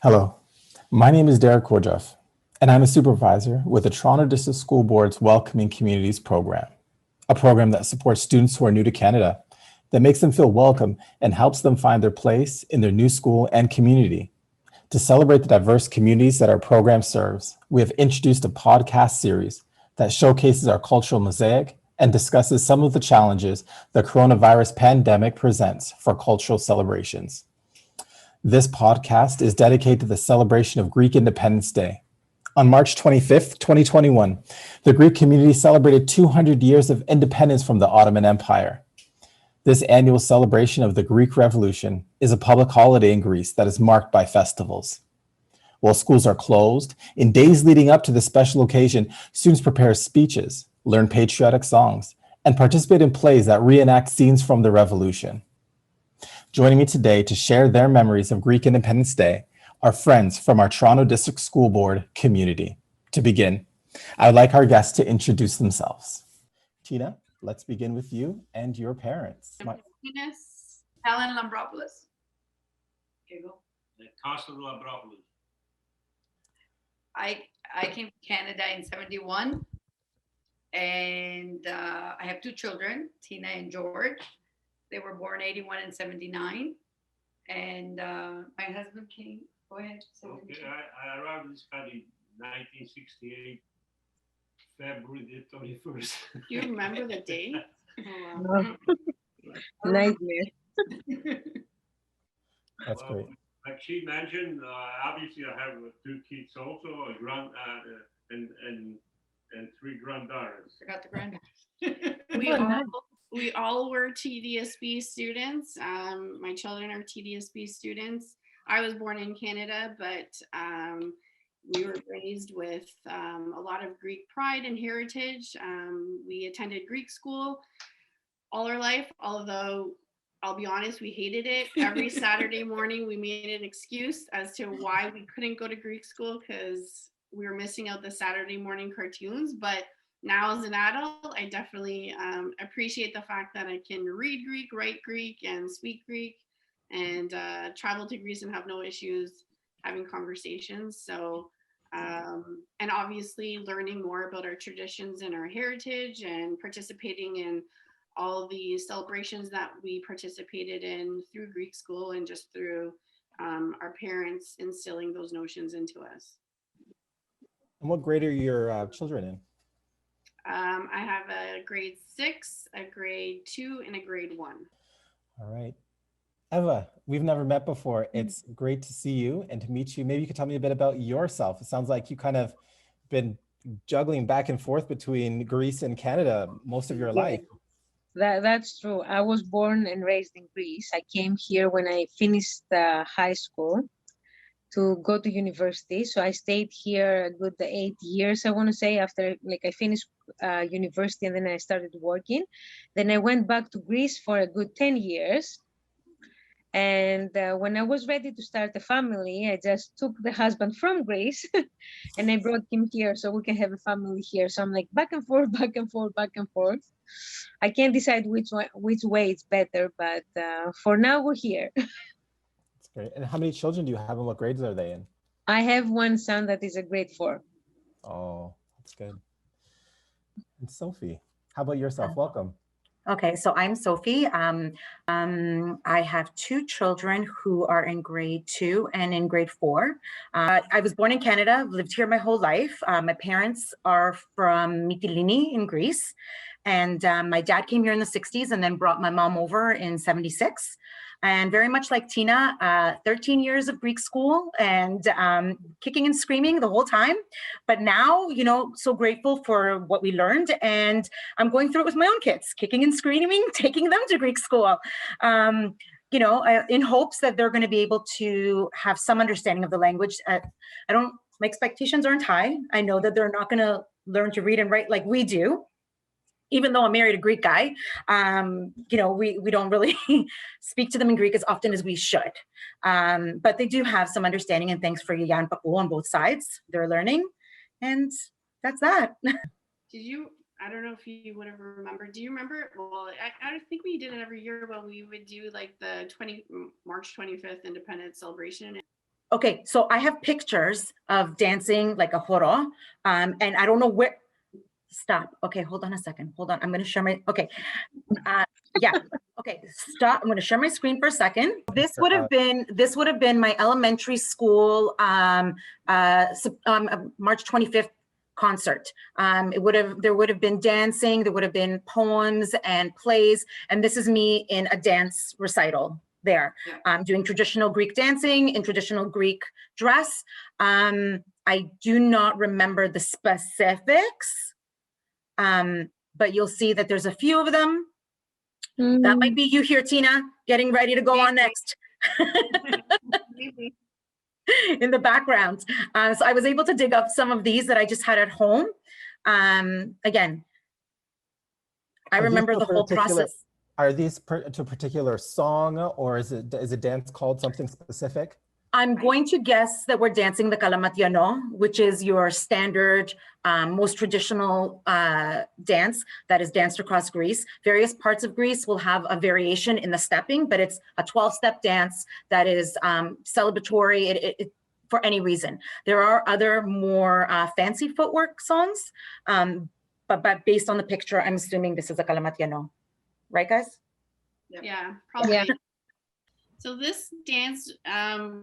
Hello, my name is Derek Korjeff, and I'm a supervisor with the Toronto District School Board's Welcoming Communities program, a program that supports students who are new to Canada, that makes them feel welcome and helps them find their place in their new school and community. To celebrate the diverse communities that our program serves, we have introduced a podcast series that showcases our cultural mosaic and discusses some of the challenges the coronavirus pandemic presents for cultural celebrations. This podcast is dedicated to the celebration of Greek Independence Day. On March 25th, 2021, the Greek community celebrated 200 years of independence from the Ottoman Empire. This annual celebration of the Greek Revolution is a public holiday in Greece that is marked by festivals. While schools are closed, in days leading up to this special occasion, students prepare speeches, learn patriotic songs, and participate in plays that reenact scenes from the revolution. Joining me today to share their memories of Greek Independence Day are friends from our Toronto District School Board community. To begin, I would like our guests to introduce themselves. Tina, let's begin with you and your parents. Helen Lambropoulos. Here you go. Costa Lambropoulos. I came to Canada in 71, and I have two children, Tina and George. They were born 81 and 79, and my husband came. Go ahead. Okay, I arrived in this country in 1968, February the 21st. Do you remember the date? Oh, wow. Nightmare. That's great. Like she mentioned, obviously I have two kids also, a and three granddaughters. Forgot the granddaughters. We all were TDSB students. My children are TDSB students. I was born in Canada, but we were raised with a lot of Greek pride and heritage. We attended Greek school all our life, although I'll be honest, we hated it. Every Saturday morning, we made an excuse as to why we couldn't go to Greek school because we were missing out the Saturday morning cartoons. But now as an adult, I definitely appreciate the fact that I can read Greek, write Greek, and speak Greek, and travel to Greece and have no issues having conversations. So, and obviously learning more about our traditions and our heritage and participating in all the celebrations that we participated in through Greek school and just through our parents instilling those notions into us. And what grade are your children in? I have a grade 6, a grade 2, and a grade 1. All right. Eva, we've never met before. It's great to see you and to meet you. Maybe you could tell me a bit about yourself. It sounds like you kind of been juggling back and forth between Greece and Canada most of your life. That's true. I was born and raised in Greece. I came here when I finished high school to go to university. So I stayed here a good 8 years, I want to say, after I finished university and then I started working. Then I went back to Greece for a good 10 years. And when I was ready to start a family, I just took the husband from Greece and I brought him here so we can have a family here. So I'm like back and forth, back and forth, back and forth. I can't decide which way it's better, but for now we're here. That's great. And how many children do you have and what grades are they in? I have one son that is a grade 4. Oh, that's good. And Sophie, how about yourself? Welcome. Okay, so I'm Sophie. I have two children who are in grade 2 and in grade 4. I was born in Canada, lived here my whole life. My parents are from Mytilene in Greece. And my dad came here in the 60s and then brought my mom over in 76. And very much like Tina, 13 years of Greek school and kicking and screaming the whole time. But now, so grateful for what we learned. And I'm going through it with my own kids, kicking and screaming, taking them to Greek school. In hopes that they're going to be able to have some understanding of the language. My expectations aren't high. I know that they're not going to learn to read and write like we do. Even though I'm married a Greek guy, we don't really speak to them in Greek as often as we should. But they do have some understanding, and thanks for Yan Paku on both sides. They're learning, and that's that. I don't know if you would have remembered. Do you remember? Well, I think we did it every year when we would do like the March 25th Independence celebration. Okay, so I have pictures of dancing like a joro, and I don't know where, stop. Okay, hold on a second. Hold on, I'm gonna share my, okay. Yeah, okay, stop. I'm gonna share my screen for a second. This would have been my elementary school March 25th concert. There would have been dancing, there would have been poems and plays, and this is me in a dance recital there. Doing traditional Greek dancing in traditional Greek dress. I do not remember the specifics, but you'll see that there's a few of them. That might be you here, Tina, getting ready to go on next. In the background. So I was able to dig up some of these that I just had at home. Again, I remember the whole process. Are these to a particular song, or is a dance called something specific? I'm going to guess that we're dancing the Kalamatiano, which is your standard, most traditional dance that is danced across Greece. Various parts of Greece will have a variation in the stepping, but it's a 12-step dance that is celebratory for any reason. There are other more fancy footwork songs, but based on the picture, I'm assuming this is a Kalamatiano. Right, guys? Yeah, probably. Yeah. So this dance,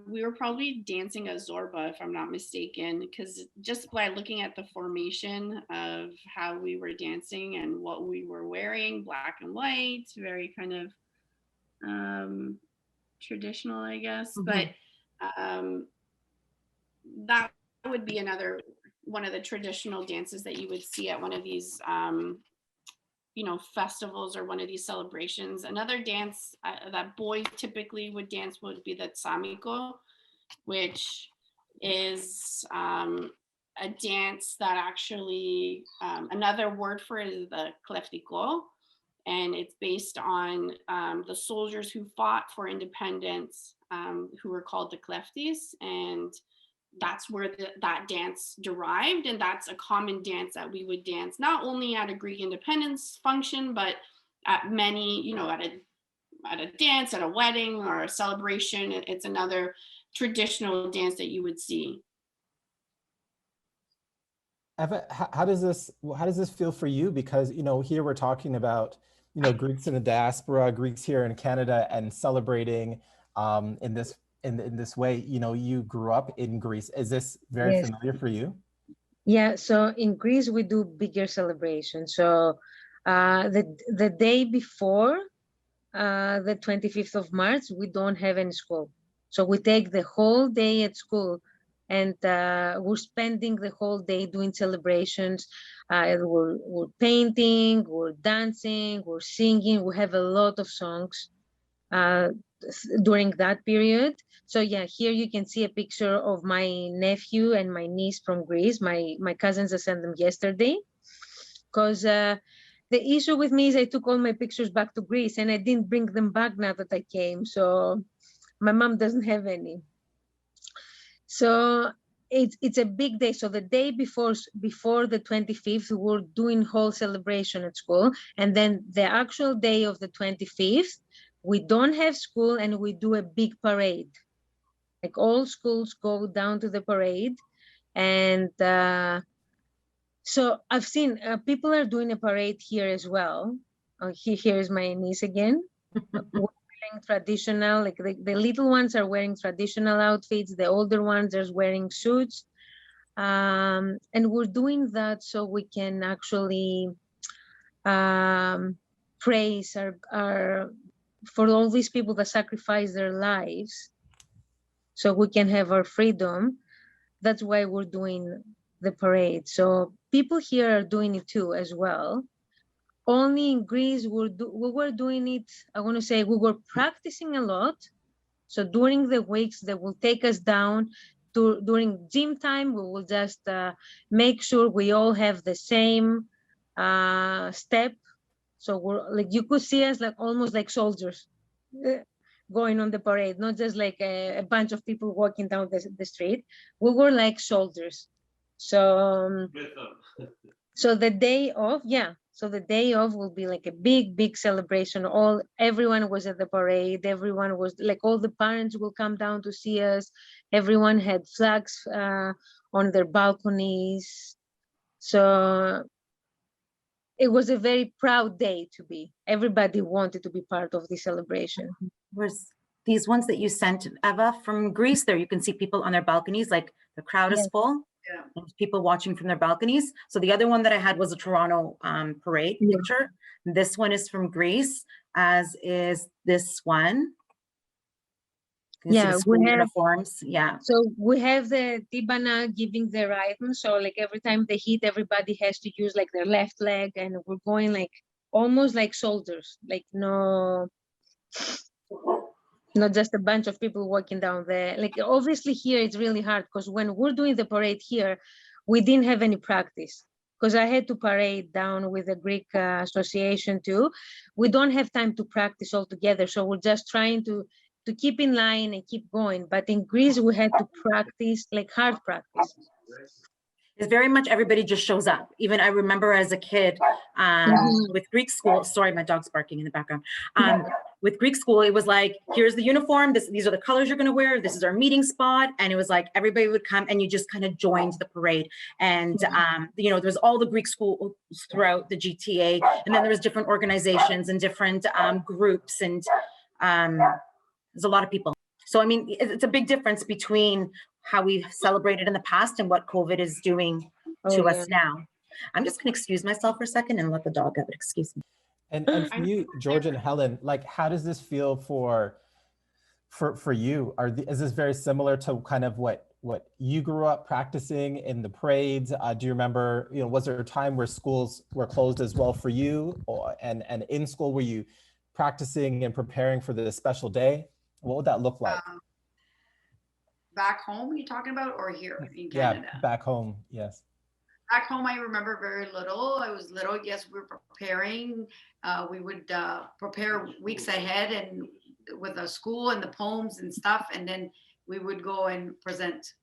we were probably dancing a Zorba, if I'm not mistaken, because just by looking at the formation of how we were dancing and what we were wearing, black and white, very kind of traditional, I guess. Mm-hmm. But that would be another one of the traditional dances that you would see at one of these festivals or one of these celebrations. Another dance that boys typically would dance would be the tsamiko, which is a dance that actually, another word for it is the kleftiko, and it's based on the soldiers who fought for independence, who were called the kleftis, and that's where that dance derived, and that's a common dance that we would dance not only at a Greek independence function, but at many, at a dance, at a wedding or a celebration. It's another traditional dance that you would see. Eva, how does this feel for you? Because here we're talking about Greeks in the diaspora, Greeks here in Canada, and celebrating in this way. You grew up in Greece. Is this very familiar for you? Yeah, so in Greece we do bigger celebrations. So the day before the 25th of March, we don't have any school. So we take the whole day at school, and we're spending the whole day doing celebrations. We're painting, we're dancing, we're singing. We have a lot of songs during that period. So yeah, here you can see a picture of my nephew and my niece from Greece. My cousins, I sent them yesterday, because the issue with me is I took all my pictures back to Greece and I didn't bring them back now that I came. So my mom doesn't have any. So it's a big day. So the day before the 25th, we're doing whole celebration at school. And then the actual day of the 25th, we don't have school and we do a big parade. Like all schools go down to the parade. And so I've seen people are doing a parade here as well. Here is my niece again. Wearing traditional, like the little ones are wearing traditional outfits. The older ones are wearing suits. And we're doing that so we can actually praise our for all these people that sacrifice their lives so we can have our freedom. That's why we're doing the parade. So people here are doing it too as well. Only in Greece, we were doing it, I want to say we were practicing a lot. So during the weeks that will take us down, during gym time, we will just make sure we all have the same step. So we're like, you could see us like almost like soldiers going on the parade, not just like a bunch of people walking down the street. We were like soldiers. So So the day of, yeah. So the day of will be like a big celebration. Everyone was at the parade. Everyone was like, all the parents will come down to see us. Everyone had flags on their balconies. So it was a very proud day to be. Everybody wanted to be part of the celebration. Was these ones that you sent, Eva, from Greece? There you can see people on their balconies, like the crowd is Yes. full. Yeah. And people watching from their balconies. So the other one that I had was a Toronto parade Yeah. picture. This one is from Greece, as is this one. You can see Yeah, the school uniforms. Yeah. So we have the Tibana giving the rhythm. So like every time they hit, everybody has to use like their left leg, and we're going like almost like soldiers, like not just a bunch of people walking down there. Like obviously here it's really hard because when we're doing the parade here, we didn't have any practice because I had to parade down with the Greek association too. We don't have time to practice all together. So we're just trying to keep in line and keep going. But in Greece, we had to practice, like hard practice. It's very much everybody just shows up. Even I remember as a kid with Greek school, sorry, my dog's barking in the background. With Greek school, it was like, here's the uniform, these are the colors you're gonna wear, this is our meeting spot. And it was like, everybody would come and you just kind of joined the parade. And, you know, there was all the Greek schools throughout the GTA. And then there was different organizations and different groups, and there's a lot of people. So, I mean, it's a big difference between how we've celebrated in the past and what COVID is doing to us now. I'm just gonna excuse myself for a second and let the dog out. Excuse me. And for you, George and Helen, like, how does this feel for you? Is this very similar to kind of what you grew up practicing in the parades? Do you remember, you know, was there a time where schools were closed as well for you, and in school were you practicing and preparing for this special day? What would that look like? Back home, you're talking about, or here in Canada? Yeah, back home, yes. Back home, I remember very little. I was little. Yes, we were preparing. We would prepare weeks ahead, and with the school and the poems and stuff, and then we would go and present.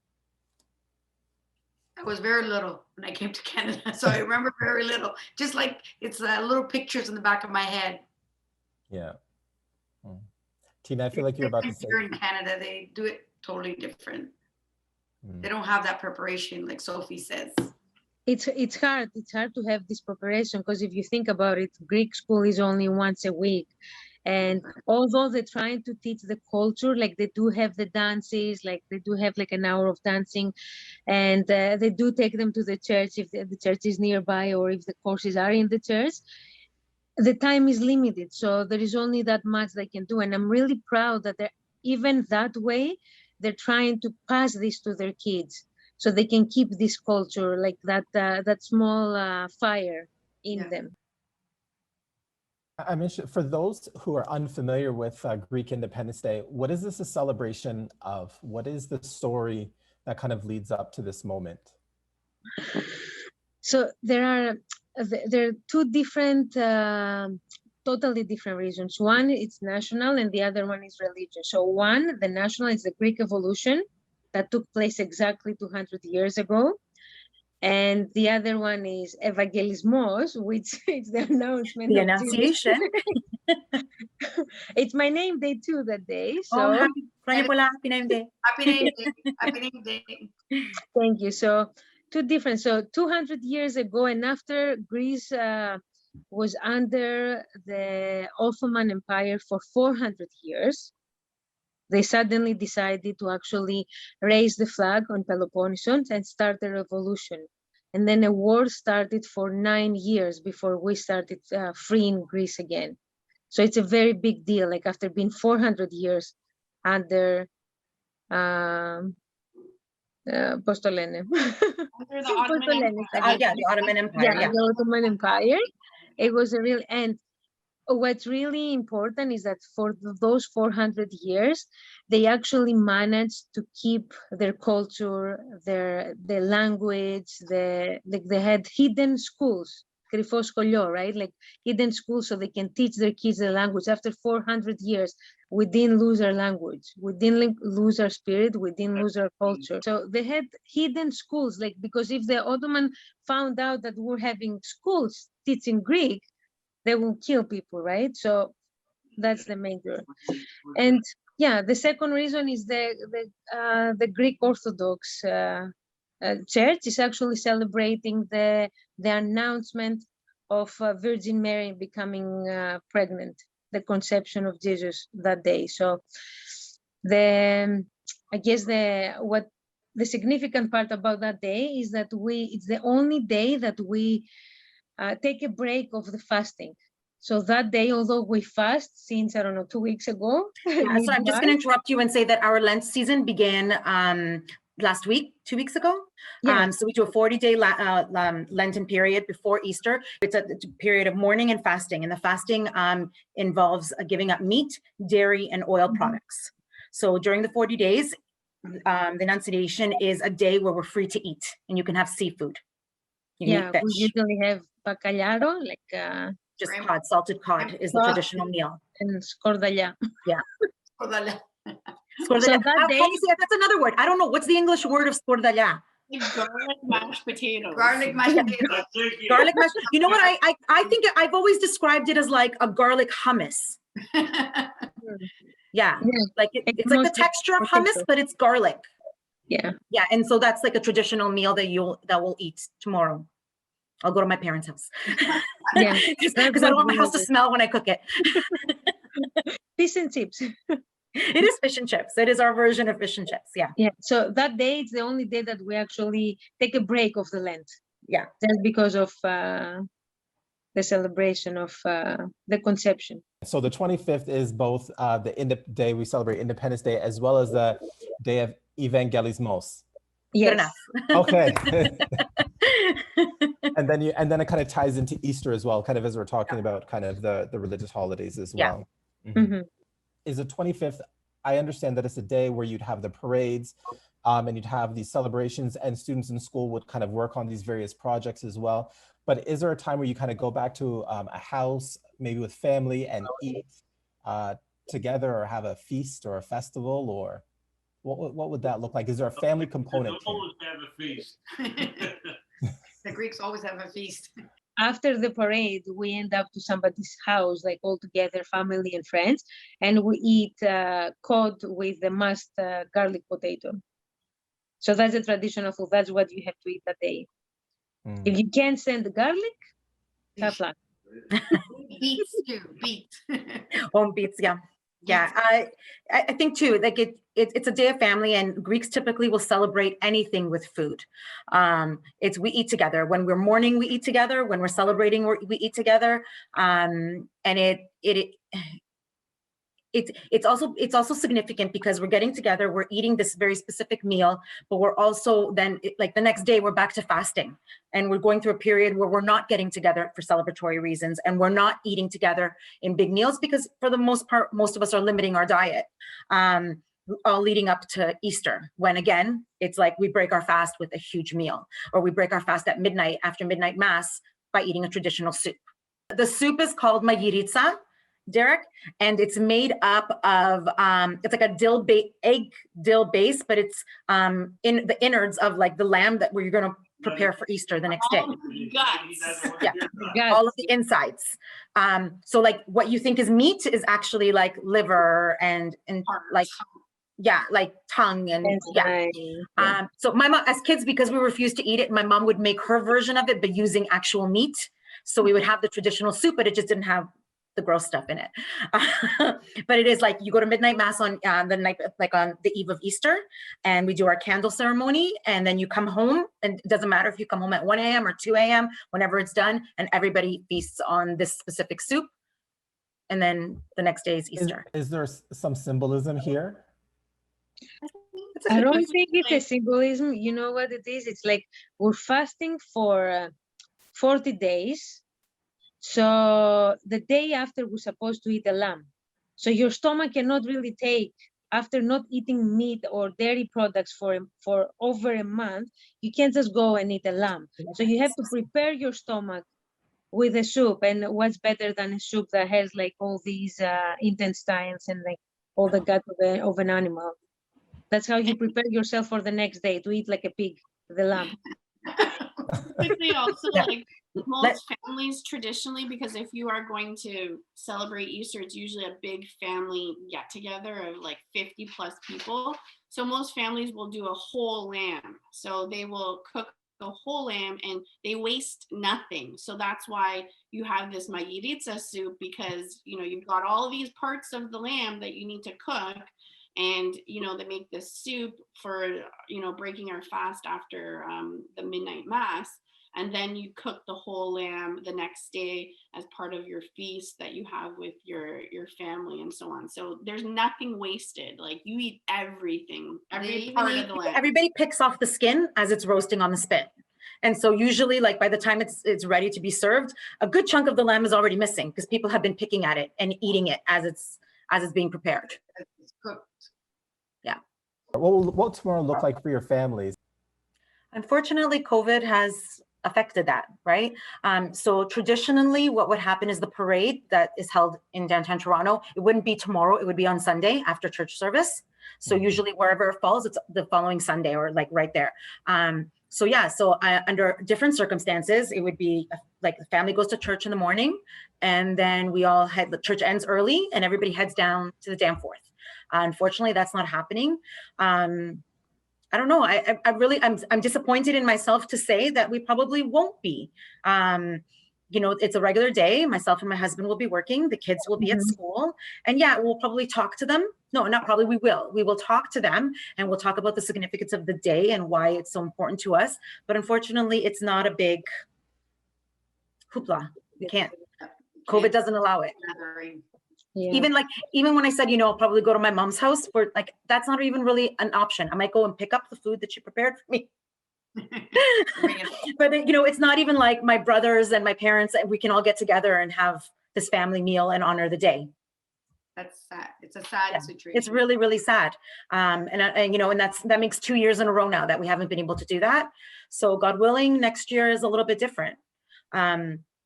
I was very little when I came to Canada, so I remember very little. Just like it's little pictures in the back of my head. Yeah. Tina, I feel like you're about to say. Here in Canada, they do it totally different. They don't have that preparation, like Sophie says. It's hard. It's hard to have this preparation because if you think about it, Greek school is only once a week. And although they're trying to teach the culture, like they do have the dances, like they do have like an hour of dancing, and they do take them to the church if the church is nearby or if the courses are in the church. The time is limited, so there is only that much they can do. And I'm really proud that they're even that way, they're trying to pass this to their kids so they can keep this culture, like that small fire in them. I mentioned, for those who are unfamiliar with Greek Independence Day, what is this a celebration of? What is the story that kind of leads up to this moment? So there are two different, totally different reasons. One, it's national, and the other one is religious. So one, the national, is the Greek evolution that took place exactly 200 years ago. And the other one is Evangelismos, which is the announcement. The Annunciation. It's my name day too that day. So happy name day. Happy name day. Happy name day. Thank you. So two different. So 200 years ago, and after Greece was under the Ottoman Empire for 400 years, they suddenly decided to actually raise the flag on Peloponnese and start a revolution. And then a war started for 9 years before we started freeing Greece again. So it's a very big deal, like after being 400 years under πώς το λένε? The Ottoman Empire. The Ottoman Empire. It was a real end. What's really important is that for those 400 years, they actually managed to keep their culture, their language. They had hidden schools. κρυφό σχολείο, right? Like hidden schools so they can teach their kids the language. After 400 years, we didn't lose our language. We didn't lose our spirit. We didn't lose our culture. So they had hidden schools, like, because if the Ottoman found out that we're having schools teaching Greek, they will kill people, right? So that's the major. And yeah, the second reason is the Greek Orthodox Church is actually celebrating the announcement of Virgin Mary becoming pregnant, the conception of Jesus that day. So I guess the significant part about that day is that it's the only day that we take a break of the fasting. So that day, although we fast since, I don't know, 2 weeks ago. Yeah, so I'm just going to interrupt you and say that our Lent season began last week, 2 weeks ago. Yeah. So we do a 40-day Lenten period before Easter. It's a period of mourning and fasting. And the fasting involves giving up meat, dairy, and oil products. So during the 40 days, the Annunciation is a day where we're free to eat and you can have seafood. You can eat fish. We usually have bacalhau, like just cod, salted cod is the traditional meal. And scordalla. Yeah. Scordalla. So that day, that's another word. I don't know. What's the English word of scordalla? Garlic mashed potatoes. Garlic mashed potatoes. Garlic mashed. You know what? I think I've always described it as like a garlic hummus. Yeah. Like it's like the texture of hummus, but it's garlic. Yeah. Yeah. And so that's like a traditional meal that we'll eat tomorrow. I'll go to my parents' house. Yeah. Because I don't want my house to smell when I cook it. Fish and chips. It is fish and chips. It is our version of fish and chips. Yeah. Yeah. So that day, it's the only day that we actually take a break of the Lent. Yeah. Just because of the celebration of the conception. So the 25th is both the day we celebrate Independence Day as well as the day of Evangelismos. Yes. Good enough. Okay. and then it kind of ties into Easter as well, kind of as we're talking about kind of the religious holidays as well. Mm-hmm. Is the 25th, I understand that it's a day where you'd have the parades and you'd have these celebrations and students in school would kind of work on these various projects as well. But is there a time where you kind of go back to a house, maybe with family, and eat together, or have a feast or a festival, or what would that look like? Is there a family component? Always have a feast. The Greeks always have a feast. After the parade, we end up to somebody's house, like all together, family and friends, and we eat cod with the mashed garlic potato. So that's the traditional food. That's what you have to eat that day. If you can't stand the garlic, tough luck. Beets too. Beets. Beets, yeah. Yeah, I think too, like it's a day of family, and Greeks typically will celebrate anything with food. We eat together. When we're mourning, we eat together. When we're celebrating, we eat together. And it's also significant because we're getting together, we're eating this very specific meal, but we're also then like the next day we're back to fasting, and we're going through a period where we're not getting together for celebratory reasons, and we're not eating together in big meals because for the most part, most of us are limiting our diet, all leading up to Easter, when again, it's like we break our fast with a huge meal, or we break our fast at midnight after midnight mass by eating a traditional soup. The soup is called magiritsa, Derek, and it's made up of it's like a egg dill base, but it's in the innards of like the lamb that you're going to prepare for Easter the next day. Yeah, all of the insides. So like what you think is meat is actually like liver and like like tongue and so my mom, as kids, because we refused to eat it, my mom would make her version of it but using actual meat. So we would have the traditional soup, but it just didn't have the gross stuff in it. But it is like you go to midnight mass on the night, like on the eve of Easter, and we do our candle ceremony, and then you come home, and it doesn't matter if you come home at 1 a.m. or 2 a.m., whenever it's done, and everybody feasts on this specific soup. And then the next day is Easter. Is there some symbolism here? I don't think it's a symbolism. You know what it is? It's like we're fasting for 40 days. So the day after, we're supposed to eat a lamb. So your stomach cannot really take, after not eating meat or dairy products for over a month, you can't just go and eat a lamb. So you have to prepare your stomach with a soup. And what's better than a soup that has like all these intestines and like all the gut of an animal? That's how you prepare yourself for the next day, to eat like a pig, the lamb. Quickly also, Yeah. like most families traditionally, because if you are going to celebrate Easter, it's usually a big family get together of like 50 plus people. So most families will do a whole lamb. So they will cook a whole lamb and they waste nothing. So that's why you have this maguiritza soup, because you know you've got all these parts of the lamb that you need to cook, and you know they make this soup for breaking our fast after the midnight mass, and then you cook the whole lamb the next day as part of your feast that you have with your family and so on. So there's nothing wasted. Like you eat everything, every part of the lamb. Everybody picks off the skin as it's roasting on the spit. And so usually, like by the time it's ready to be served, a good chunk of the lamb is already missing because people have been picking at it and eating it as it's being prepared. It's cooked. Yeah. What will tomorrow look like for your families? Unfortunately, COVID has affected that, right? So traditionally, what would happen is the parade that is held in downtown Toronto, it wouldn't be tomorrow, it would be on Sunday after church service. So usually wherever it falls, it's the following Sunday or like right there. So yeah, so under different circumstances, it would be like the family goes to church in the morning, and then the church ends early and everybody heads down to the Danforth. Unfortunately, that's not happening. I don't know. I'm disappointed in myself to say that we probably won't be. It's a regular day. Myself and my husband will be working. The kids will be at school, and yeah, we'll probably talk to them. No, not probably. We will. We will talk to them, and we'll talk about the significance of the day and why it's so important to us. But unfortunately, it's not a big hoopla. We can't. COVID doesn't allow it. Yeah. Even when I said, I'll probably go to my mom's house, for like, that's not even really an option. I might go and pick up the food that she prepared for me. But it's not even like my brothers and my parents, and we can all get together and have this family meal and honor the day. That's sad. It's a sad situation. It's really, really sad. And that makes 2 years in a row now that we haven't been able to do that. So God willing, next year is a little bit different.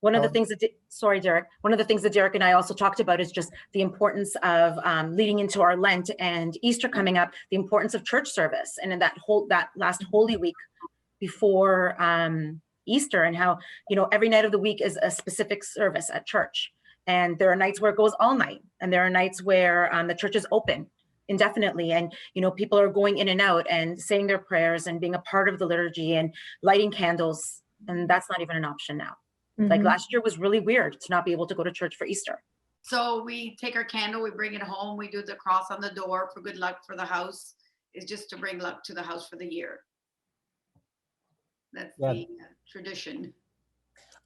One of the things that Derek and I also talked about is just the importance of leading into our Lent and Easter coming up, the importance of church service, and in that last Holy Week before Easter, and how every night of the week is a specific service at church, and there are nights where it goes all night, and there are nights where the church is open indefinitely, and people are going in and out and saying their prayers and being a part of the liturgy and lighting candles, and that's not even an option now. Like last year was really weird to not be able to go to church for Easter. So we take our candle, we bring it home, we do the cross on the door for good luck for the house. It's just to bring luck to the house for the year. That's the tradition.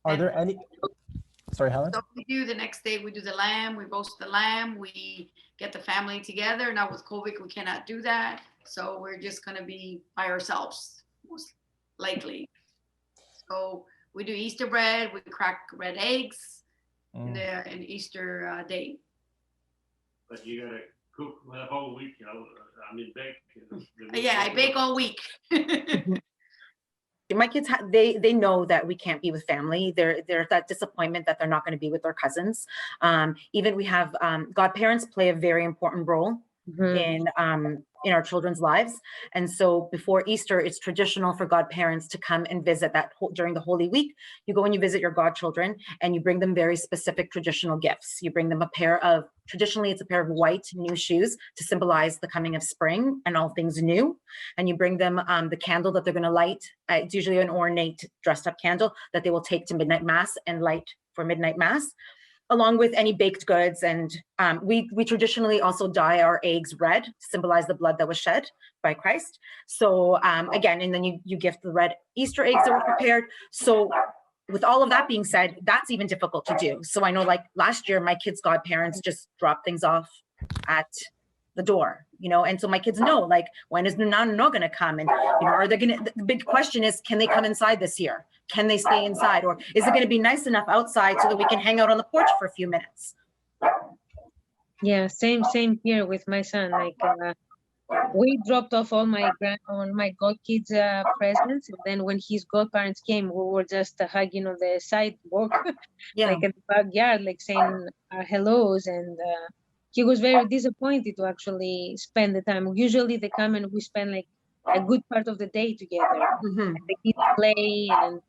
Are there any? Sorry, Helen? So we do the next day, we do the lamb, we roast the lamb, we get the family together. Now with COVID, we cannot do that. So we're just going to be by ourselves, most likely. So we do Easter bread, we crack red eggs in Easter day. But you gotta cook the whole week, bake. Yeah, I bake all week. My kids, they know that we can't be with family. There's that disappointment that they're not going to be with their cousins. Even we have godparents play a very important role in our children's lives. And so before Easter, it's traditional for godparents to come and visit during the Holy Week. You go and you visit your godchildren and you bring them very specific traditional gifts. You bring them traditionally it's a pair of white new shoes to symbolize the coming of spring and all things new. And you bring them the candle that they're going to light. It's usually an ornate dressed up candle that they will take to midnight mass and light for midnight mass, along with any baked goods. And we traditionally also dye our eggs red to symbolize the blood that was shed by Christ. So again, and then you gift the red Easter eggs that were prepared. So with all of that being said, that's even difficult to do. So I know like last year, my kids' godparents just dropped things off at the door, and so my kids know, like, when is Nunano going to come? And, are they going to, the big question is, can they come inside this year? Can they stay inside? Or is it going to be nice enough outside so that we can hang out on the porch for a few minutes? Yeah, same here with my son. Like we dropped off all my godkids presents, and then when his godparents came, we were just hugging on the sidewalk, Yeah. like in the backyard, like saying our hellos, and he was very disappointed to actually spend the time. Usually they come and we spend like a good part of the day together. Mhm. The kids play and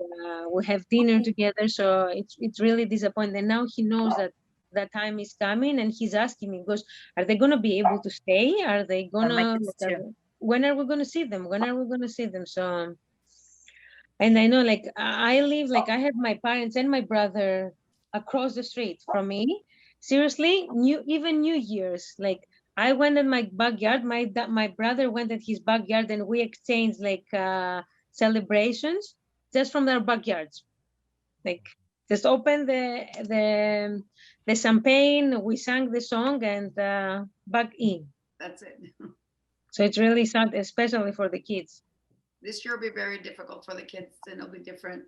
we have dinner together, so it's really disappointing. And now he knows that that time is coming, and he's asking me, goes, are they gonna be able to stay? Are they My gonna kids too. when are we gonna see them? When are we gonna see them? So, and I know, like I live, like I have my parents and my brother across the street from me. Seriously, New Year's, like I went in my backyard, my brother went in his backyard, and we exchanged like celebrations just from their backyards. Like just open the champagne, we sang the song, and back in. That's it. So it's really sad, especially for the kids. This year will be very difficult for the kids, and it'll be different.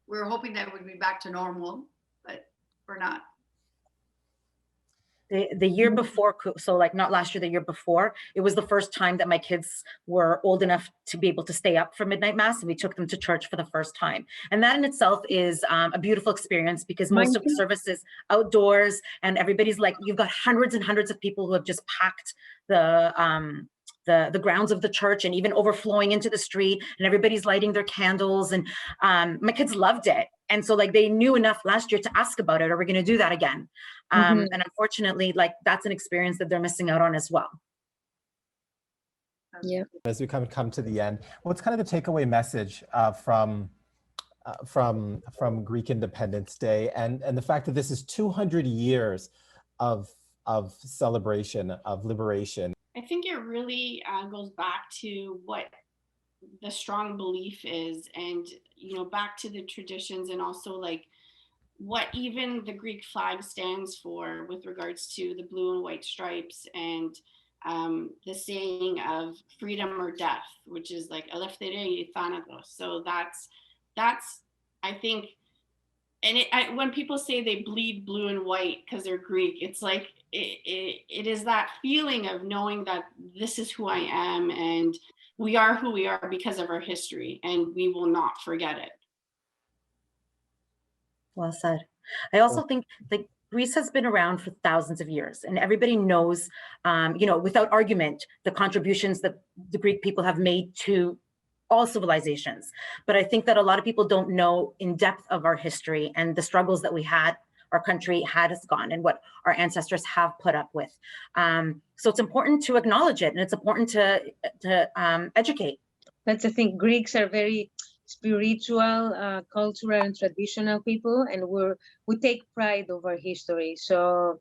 We were hoping that it would be back to normal, but we're not. The year before, so like not last year, the year before, it was the first time that my kids were old enough to be able to stay up for midnight mass, and we took them to church for the first time. And that in itself is a beautiful experience, because most of the service is outdoors, and everybody's like, you've got hundreds and hundreds of people who have just packed the grounds of the church, and even overflowing into the street, and everybody's lighting their candles, and my kids loved it. And so like they knew enough last year to ask about it, are we going to do that again? And unfortunately, like that's an experience that they're missing out on as well. Yeah. As we come to the end, what's kind of the takeaway message from Greek Independence Day, and the fact that this is 200 years of celebration, of liberation? I think it really goes back to what the strong belief is, and back to the traditions, and also like what even the Greek flag stands for with regards to the blue and white stripes, and the saying of freedom or death, which is like eleftheria ή thanatos. So that's I think, and when people say they bleed blue and white because they're Greek, it's like it is that feeling of knowing that this is who I am, and we are who we are because of our history, and we will not forget it. Well said. I also think like Greece has been around for thousands of years, and everybody knows, without argument, the contributions that the Greek people have made to all civilizations. But I think that a lot of people don't know in depth of our history and the struggles that our country has gone, and what our ancestors have put up with. So it's important to acknowledge it, and it's important to educate. That's the thing. Greeks are very spiritual, cultural, and traditional people, and we take pride over history. So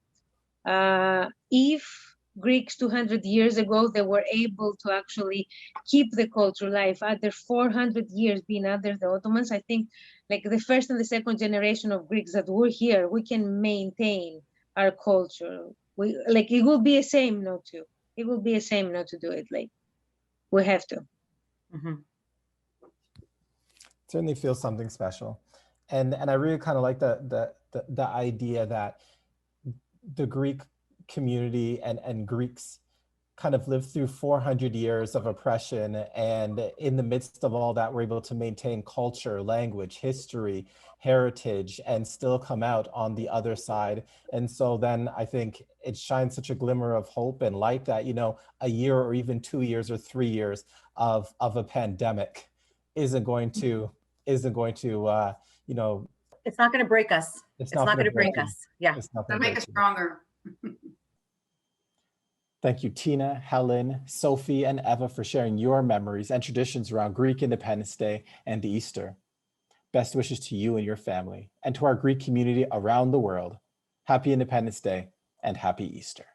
if Greeks 200 years ago, they were able to actually keep the culture alive after 400 years being under the Ottomans, I think like the first and the second generation of Greeks that were here, we can maintain our culture. It will be a shame not to. It will be a shame not to do it. Like we have to. Mm-hmm. Certainly feels something special, and I really kind of like the idea that the Greek community and Greeks kind of lived through 400 years of oppression, and in the midst of all that, we're able to maintain culture, language, history, heritage, and still come out on the other side. And so then I think it shines such a glimmer of hope and light that, a year or even 2 years or 3 years of a pandemic isn't going to it's not going to break us. It's not going to break us. Yeah. It'll make us stronger. Thank you, Tina, Helen, Sophie, and Eva for sharing your memories and traditions around Greek Independence Day and Easter. Best wishes to you and your family, and to our Greek community around the world. Happy Independence Day and happy Easter.